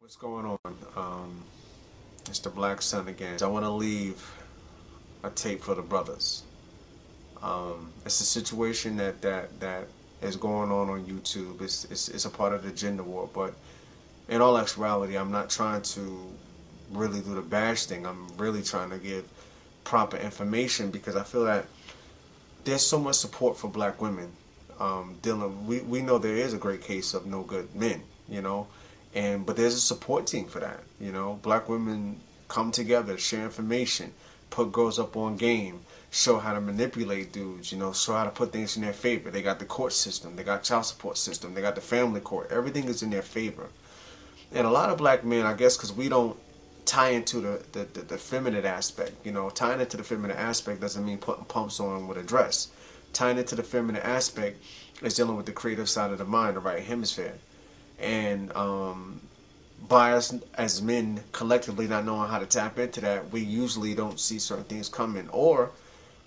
What's going on? It's the Black Sun again. I want to leave a tape for the brothers. It's a situation that is going on YouTube. It's a part of the gender war, but in all actuality, I'm not trying to really do the bash thing. I'm really trying to give proper information because I feel that there's so much support for black women. We know there is a great case of no good men, but there's a support team for that. Black women come together, share information, put girls up on game, show how to manipulate dudes, show how to put things in their favor. They got the court system, they got child support system, they got the family court. Everything is in their favor. And a lot of black men, I guess, because we don't tie into the feminine aspect. Tying into the feminine aspect doesn't mean putting pumps on with a dress. Tying into the feminine aspect is dealing with the creative side of the mind, the right hemisphere. And by us as men collectively not knowing how to tap into that, we usually don't see certain things coming. Or,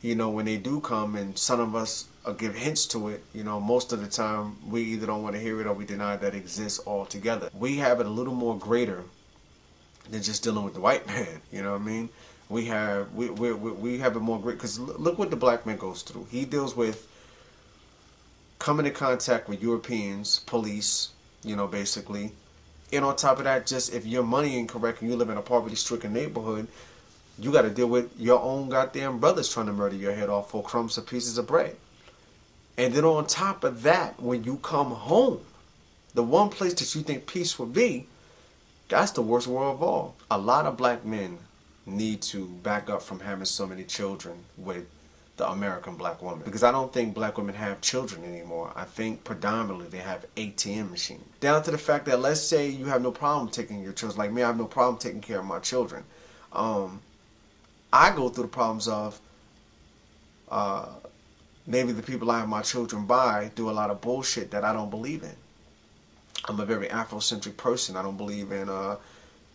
when they do come and some of us give hints to it, most of the time we either don't want to hear it or we deny that it exists altogether. We have it a little more greater than just dealing with the white man, you know what I mean? We have it more great because look what the black man goes through. He deals with coming in contact with Europeans, police, basically. And on top of that, just if your money ain't correct and you live in a poverty-stricken neighborhood, you got to deal with your own goddamn brothers trying to murder your head off for crumbs or pieces of bread. And then on top of that, when you come home, the one place that you think peace will be, that's the worst war of all. A lot of black men need to back up from having so many children with the American black woman. Because I don't think black women have children anymore. I think predominantly they have ATM machines. Down to the fact that let's say you have no problem taking your children. Like me, I have no problem taking care of my children. I go through the problems of maybe the people I have my children by do a lot of bullshit that I don't believe in. I'm a very Afrocentric person. I don't believe in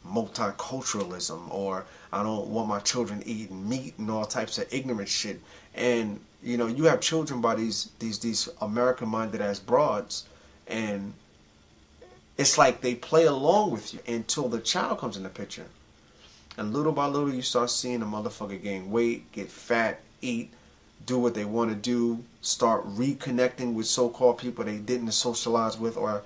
multiculturalism, or I don't want my children eating meat and all types of ignorant shit. And you have children by these American-minded ass broads, and it's like they play along with you until the child comes in the picture. And little by little, you start seeing the motherfucker gain weight, get fat, eat, do what they want to do, start reconnecting with so-called people they didn't socialize with or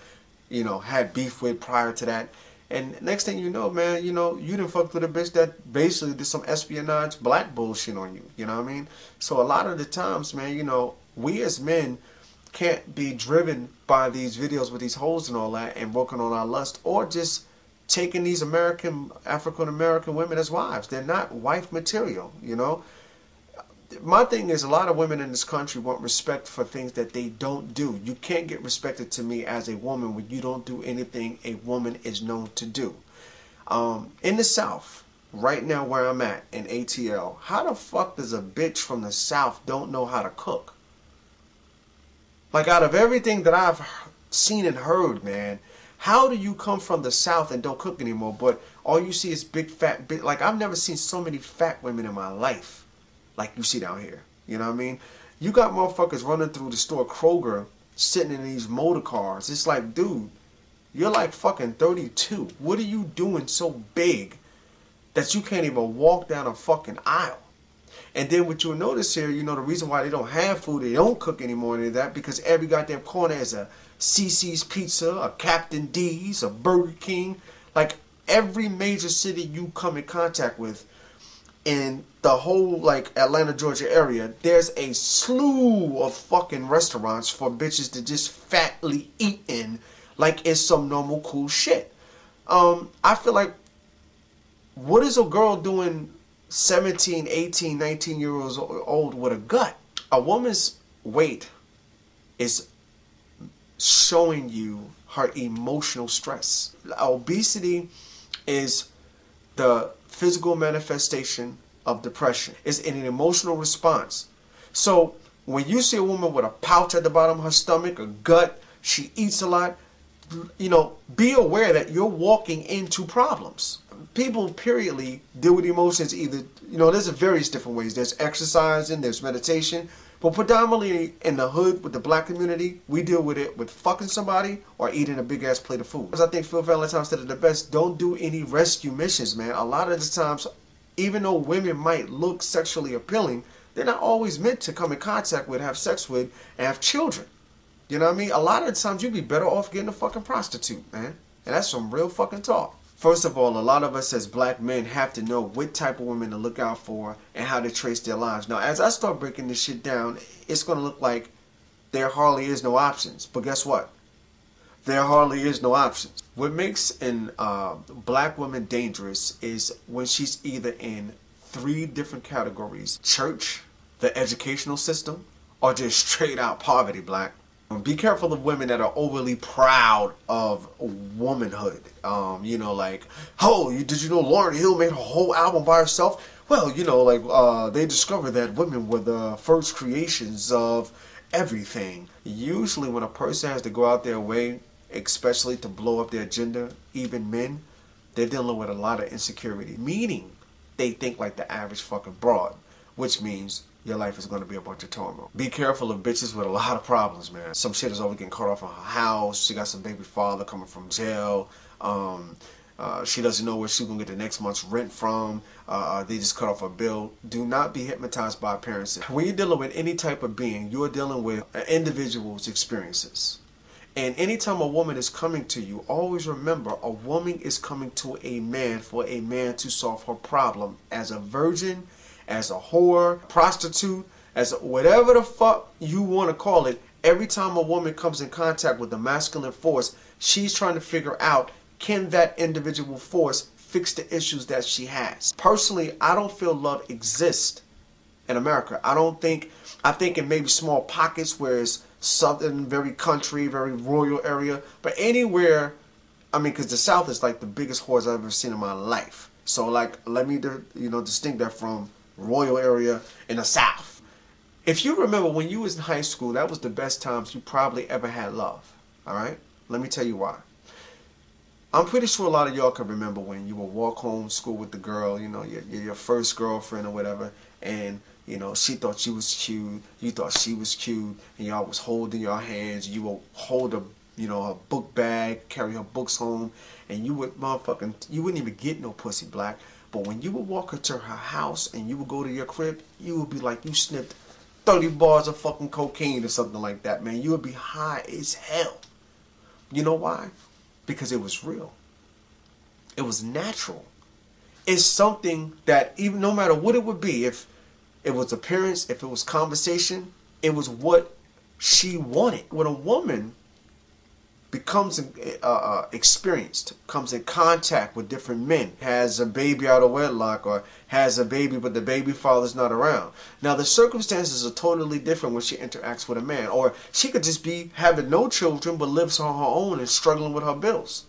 had beef with prior to that. And next thing you know, man, you done fucked with a bitch that basically did some espionage black bullshit on you. You know what I mean? So a lot of the times, man, we as men can't be driven by these videos with these hoes and all that and working on our lust, or just taking these African American women as wives. They're not wife material, My thing is, a lot of women in this country want respect for things that they don't do. You can't get respected to me as a woman when you don't do anything a woman is known to do. In the South, right now where I'm at, in ATL, how the fuck does a bitch from the South don't know how to cook? Like, out of everything that I've seen and heard, man, how do you come from the South and don't cook anymore, but all you see is big fat bitch? Like, I've never seen so many fat women in my life like you see down here. You know what I mean? You got motherfuckers running through the store Kroger, sitting in these motor cars. It's like, dude, you're like fucking 32. What are you doing so big that you can't even walk down a fucking aisle? And then what you'll notice here, the reason why they don't have food, they don't cook anymore than that, because every goddamn corner is a CC's Pizza, a Captain D's, a Burger King. Like, every major city you come in contact with in the whole, like, Atlanta, Georgia area, there's a slew of fucking restaurants for bitches to just fatly eat in like it's some normal cool shit. I feel like, what is a girl doing 17, 18, 19 years old with a gut? A woman's weight is showing you her emotional stress. Obesity is the physical manifestation of depression. It's in an emotional response. So when you see a woman with a pouch at the bottom of her stomach, a gut, she eats a lot, be aware that you're walking into problems. People, periodly, deal with emotions either, there's various different ways. There's exercising, there's meditation, But predominantly in the hood with the black community, we deal with it with fucking somebody or eating a big ass plate of food. Because I think Phil Valentine said it the best, don't do any rescue missions, man. A lot of the times, even though women might look sexually appealing, they're not always meant to come in contact with, have sex with, and have children. You know what I mean? A lot of the times you'd be better off getting a fucking prostitute, man. And that's some real fucking talk. First of all, a lot of us as black men have to know what type of women to look out for and how to trace their lives. Now, as I start breaking this shit down, it's going to look like there hardly is no options. But guess what? There hardly is no options. What makes a black woman dangerous is when she's either in 3 different categories: church, the educational system, or just straight out poverty, black. Be careful of women that are overly proud of womanhood. You know, like, oh, did you know Lauryn Hill made her whole album by herself? Well, you know, like, they discovered that women were the first creations of everything. Usually when a person has to go out their way, especially to blow up their agenda, even men, they're dealing with a lot of insecurity. Meaning, they think like the average fucking broad, which means your life is going to be a bunch of turmoil. Be careful of bitches with a lot of problems, man. Some shit is over getting cut off on her house. She got some baby father coming from jail. She doesn't know where she's going to get the next month's rent from. They just cut off her bill. Do not be hypnotized by appearances. When you're dealing with any type of being, you're dealing with an individual's experiences. And anytime a woman is coming to you, always remember a woman is coming to a man for a man to solve her problem. As a virgin, as a whore, prostitute, as whatever the fuck you want to call it, every time a woman comes in contact with the masculine force, she's trying to figure out, can that individual force fix the issues that she has? Personally, I don't feel love exists in America. I think in maybe small pockets where it's southern, very country, very rural area, but anywhere, I mean, because the South is like the biggest whores I've ever seen in my life. So like, let me, distinct that from royal area in the South. If you remember when you was in high school, that was the best times you probably ever had love. All right? Let me tell you why. I'm pretty sure a lot of y'all can remember when you would walk home school with the girl, your first girlfriend or whatever, and she thought you was cute, you thought she was cute, and y'all was holding your hands. You would hold a book bag, carry her books home, and you wouldn't even get no pussy, black. But when you would walk her to her house and you would go to your crib, you would be like you sniffed 30 bars of fucking cocaine or something like that, man. You would be high as hell. You know why? Because it was real. It was natural. It's something that even no matter what it would be, if it was appearance, if it was conversation, it was what she wanted. When a woman becomes experienced, comes in contact with different men, has a baby out of wedlock, or has a baby but the baby father's not around. Now the circumstances are totally different when she interacts with a man, or she could just be having no children but lives on her own and struggling with her bills.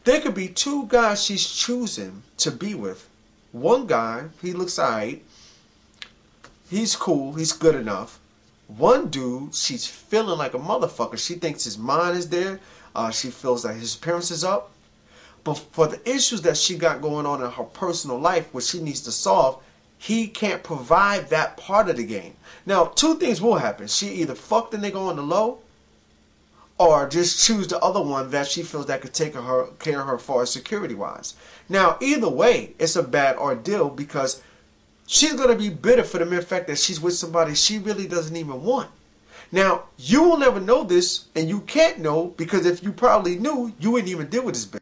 There could be 2 guys she's choosing to be with. One guy, he looks alright, he's cool, he's good enough. One dude, she's feeling like a motherfucker. She thinks his mind is there. She feels that his appearance is up. But for the issues that she got going on in her personal life, which she needs to solve, he can't provide that part of the game. Now, 2 things will happen. She either fuck the nigga on the low, or just choose the other one that she feels that could take care of her far as security-wise. Now, either way, it's a bad ordeal because she's going to be bitter for the mere fact that she's with somebody she really doesn't even want. Now, you will never know this, and you can't know, because if you probably knew, you wouldn't even deal with this bitch.